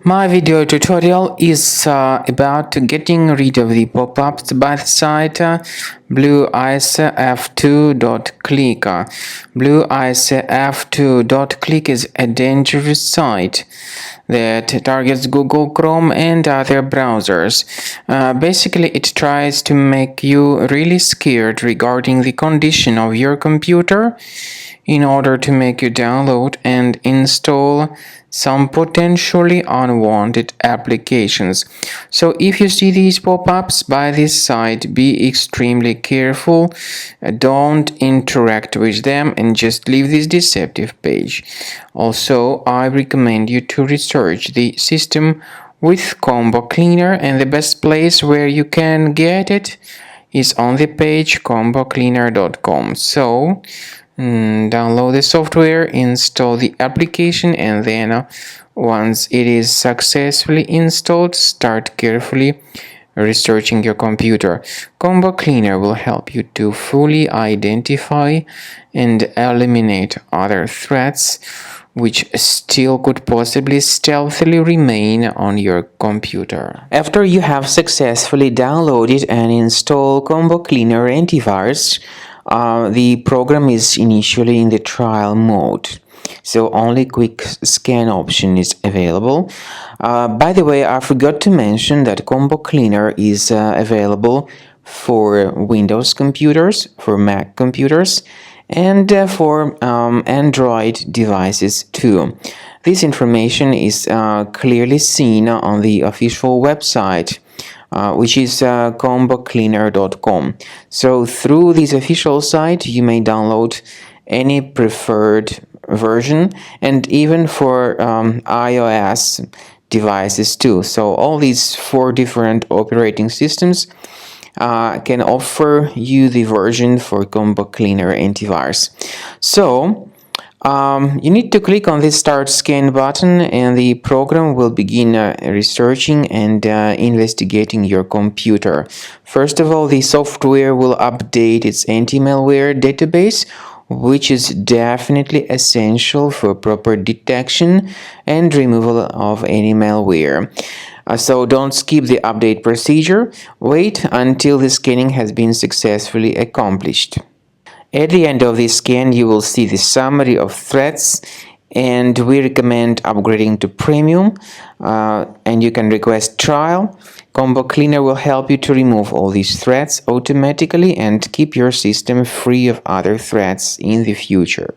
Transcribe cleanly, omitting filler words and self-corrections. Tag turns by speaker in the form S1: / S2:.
S1: My video tutorial is about getting rid of the pop-ups by the site Blueeicef2.click. Blueeicef2.click is a dangerous site that targets Google Chrome and other browsers. Basically, it tries to make you really scared regarding the condition of your computer in order to make you download and install some potentially unwanted applications. So if you see these pop-ups by this site, be extremely careful. Don't interact with them and just leave this deceptive page. Also, I recommend you to research the system with Combo Cleaner, and the best place where you can get it is on the page combocleaner.com. So download the software, install the application, and then once it is successfully installed, start carefully researching your computer. Combo Cleaner will help you to fully identify and eliminate other threats which still could possibly stealthily remain on your computer. After you have successfully downloaded and installed Combo Cleaner antivirus, the program is initially in the trial mode, so only quick scan option is available. By the way, I forgot to mention that Combo Cleaner is available for Windows computers, for Mac computers, and for Android devices too. This information is clearly seen on the official website, which is combocleaner.com. So through this official site, you may download any preferred version, and even for iOS devices too. So all these 4 different operating systems can offer you the version for Combo Cleaner antivirus. So you need to click on this Start Scan button, and the program will begin researching and investigating your computer. First of all, the software will update its anti-malware database, which is definitely essential for proper detection and removal of any malware. So don't skip the update procedure. Wait until the scanning has been successfully accomplished. At the end of the scan, you will see the summary of threats, and we recommend upgrading to Premium, and you can request trial. Combo Cleaner will help you to remove all these threats automatically and keep your system free of other threats in the future.